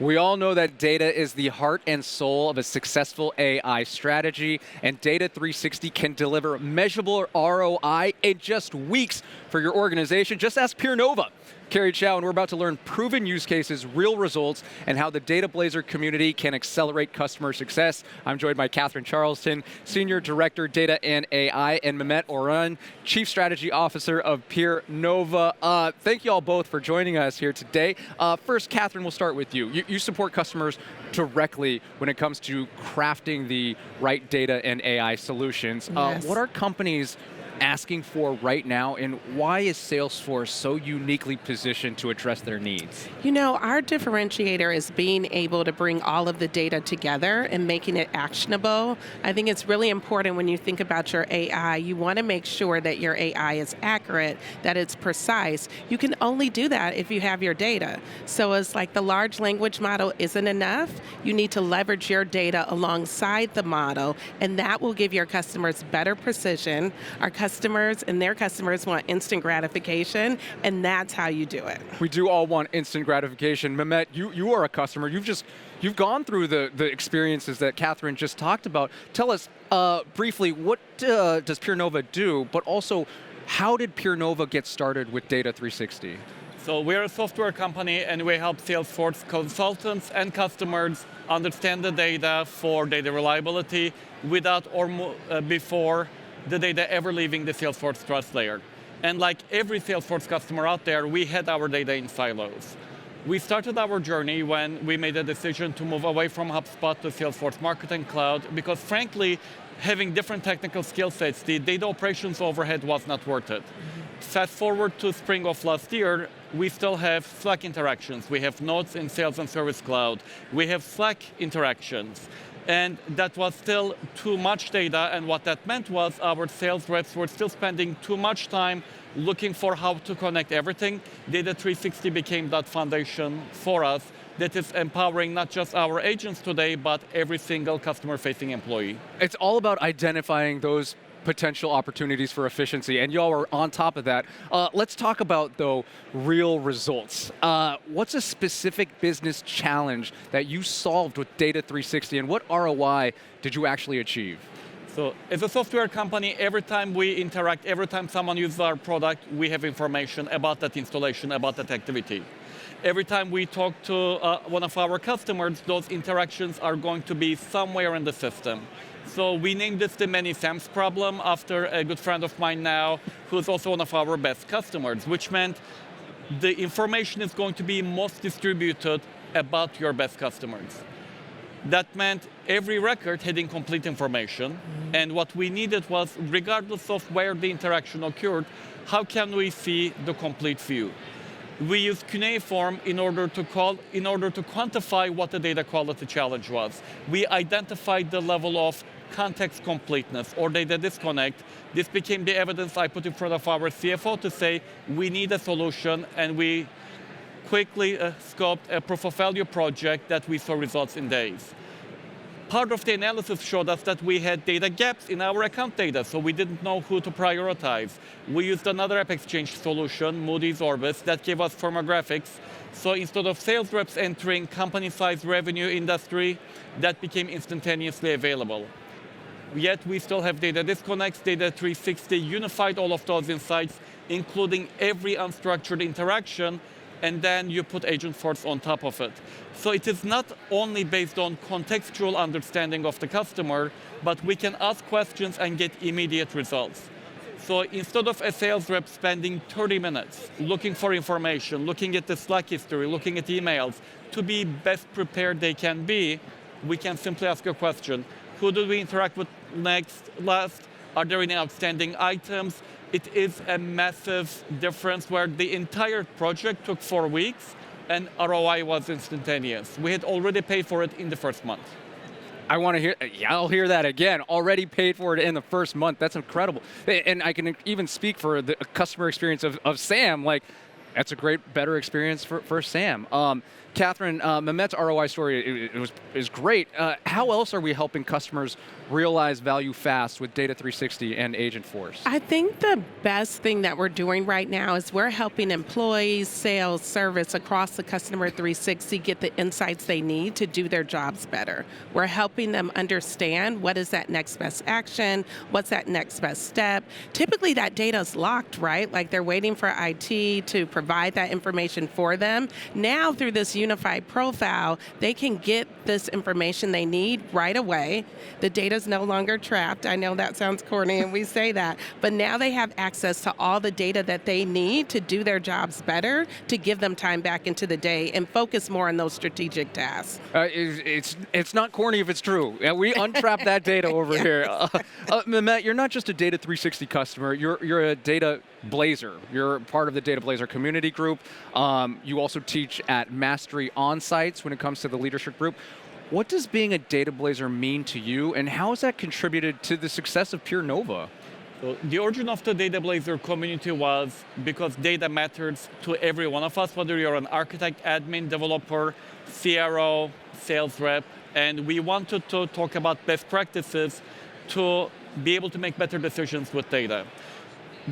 We all know that data is the heart and soul of a successful AI strategy, and Data 360 can deliver measurable ROI in just weeks for your organization. Just ask PeerNova. Carrie Chow, and we're about to learn proven use cases, real results, and how the DataBlazer community can accelerate customer success. I'm joined by Catherine Charleston, Senior Director, Data and AI, and Mehmet Orhan, Chief Strategy Officer of PeerNova. Thank you all both for joining us here today. First, Catherine, we'll start with you. You support customers directly when it comes to crafting the right data and AI solutions. Yes. What are companies asking for right now, and why is Salesforce so uniquely positioned to address their needs? You know, our differentiator is being able to bring all of the data together and making it actionable. I think it's really important when you think about your AI, you want to make sure that your AI is accurate, that it's precise. You can only do that if you have your data. So it's like the large language model isn't enough. You need to leverage your data alongside the model, and that will give your customers better precision. Our customers and their customers want instant gratification, and that's how you do it. We do all want instant gratification. Mehmet, you are a customer. You've gone through the experiences that Catherine just talked about. Tell us briefly, what does PeerNova do, but also how did PeerNova get started with Data 360? So we're a software company, and we help Salesforce consultants and customers understand the data for data reliability without or before the data ever leaving the Salesforce trust layer. And like every Salesforce customer out there, we had our data in silos. We started our journey when we made a decision to move away from HubSpot to Salesforce Marketing Cloud because frankly, having different technical skill sets, the data operations overhead was not worth it. Fast forward to spring of last year, we still have Slack interactions. We have nodes in Sales and Service Cloud. We have Slack interactions. And that was still too much data, and what that meant was our sales reps were still spending too much time looking for how to connect everything. Data 360 became that foundation for us that is empowering not just our agents today, but every single customer-facing employee. It's all about identifying those potential opportunities for efficiency, and y'all are on top of that. Let's talk about, though, real results. What's a specific business challenge that you solved with Data 360, and what ROI did you actually achieve? So as a software company, every time we interact, every time someone uses our product, we have information about that installation, about that activity. Every time we talk to one of our customers, those interactions are going to be somewhere in the system. So we named this the Many Sams problem after a good friend of mine now, who's also one of our best customers, which meant the information is going to be most distributed about your best customers. That meant every record had incomplete information, and what we needed was, regardless of where the interaction occurred, how can we see the complete view? We used cuneiform in order to quantify what the data quality challenge was. We identified the level of context completeness or data disconnect. This became the evidence I put in front of our CFO to say we need a solution, and we quickly scoped a proof of value project that we saw results in days. Part of the analysis showed us that we had data gaps in our account data, so we didn't know who to prioritize. We used another App Exchange solution, Moody's Orbis, that gave us firmographics. So instead of sales reps entering company size, revenue, industry, that became instantaneously available. Yet we still have data disconnects. Data 360 unified all of those insights, including every unstructured interaction, and then you put Agentforce on top of it. So it is not only based on contextual understanding of the customer, but we can ask questions and get immediate results. So instead of a sales rep spending 30 minutes looking for information, looking at the Slack history, looking at emails, to be best prepared they can be, we can simply ask a question. Who do we interact with last? Are there any outstanding items? It is a massive difference where the entire project took 4 weeks and ROI was instantaneous. We had already paid for it in the first month. I want to hear, yeah, I'll hear that again. Already paid for it in the first month. That's incredible. And I can even speak for the customer experience of Sam. Like, that's a better experience for Sam. Catherine, Mehmet's ROI story is great. How else are we helping customers realize value fast with Data 360 and Agentforce? I think the best thing that we're doing right now is we're helping employees, sales, service across the customer 360 get the insights they need to do their jobs better. We're helping them understand what is that next best action, what's that next best step. Typically that data is locked, right? Like they're waiting for IT to provide that information for them. Now through this unified profile, they can get this information they need right away. The data's no longer trapped. I know that sounds corny and we say that, but now they have access to all the data that they need to do their jobs better, to give them time back into the day and focus more on those strategic tasks. It's not corny if it's true. We untrap that data over here. Mehmet, you're not just a Data 360 customer, you're a DataBlazer. You're part of the DataBlazer community group. You also teach at Mastery On-Sites when it comes to the leadership group. What does being a DataBlazer mean to you, and how has that contributed to the success of PeerNova? So the origin of the DataBlazer community was because data matters to every one of us, whether you're an architect, admin, developer, CRO, sales rep, and we wanted to talk about best practices to be able to make better decisions with data.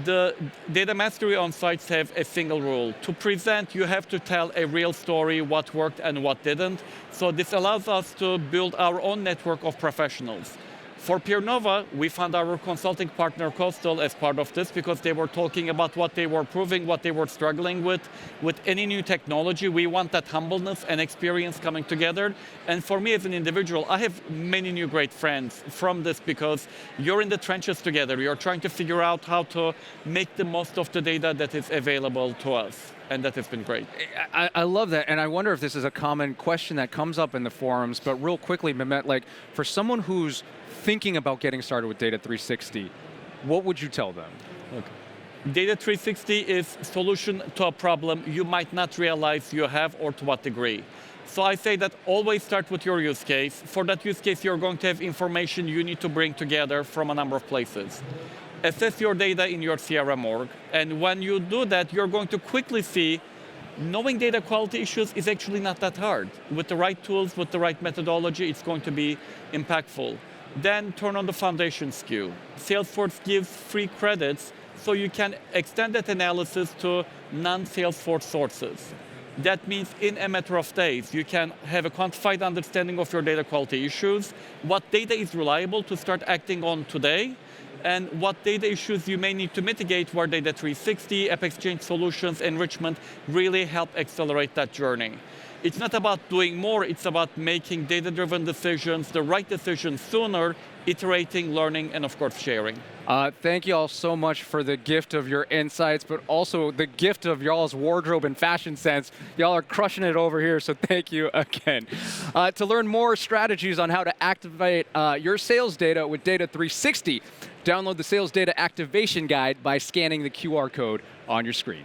The Data Mastery On-Sites have a single rule. To present, you have to tell a real story, what worked and what didn't. So this allows us to build our own network of professionals. For PeerNova, we found our consulting partner Coastal as part of this because they were talking about what they were proving, what they were struggling with. With any new technology, we want that humbleness and experience coming together. And for me as an individual, I have many new great friends from this because you're in the trenches together. You're trying to figure out how to make the most of the data that is available to us. And that has been great. I love that, and I wonder if this is a common question that comes up in the forums, but real quickly, Mehmet, like for someone who's thinking about getting started with Data 360, what would you tell them? Okay. Data 360 is a solution to a problem you might not realize you have or to what degree. So I say that always start with your use case. For that use case, you're going to have information you need to bring together from a number of places. Assess your data in your CRM org, and when you do that, you're going to quickly see knowing data quality issues is actually not that hard. With the right tools, with the right methodology, it's going to be impactful. Then turn on the foundation SKU. Salesforce gives free credits so you can extend that analysis to non-Salesforce sources. That means in a matter of days, you can have a quantified understanding of your data quality issues, what data is reliable to start acting on today, and what data issues you may need to mitigate where Data 360, App Exchange solutions, enrichment really help accelerate that journey. It's not about doing more, it's about making data-driven decisions, the right decisions sooner, iterating, learning, and of course sharing. Thank you all so much for the gift of your insights, but also the gift of y'all's wardrobe and fashion sense. Y'all are crushing it over here, so thank you again. To learn more strategies on how to activate your sales data with Data 360, download the Sales Data Activation Guide by scanning the QR code on your screen.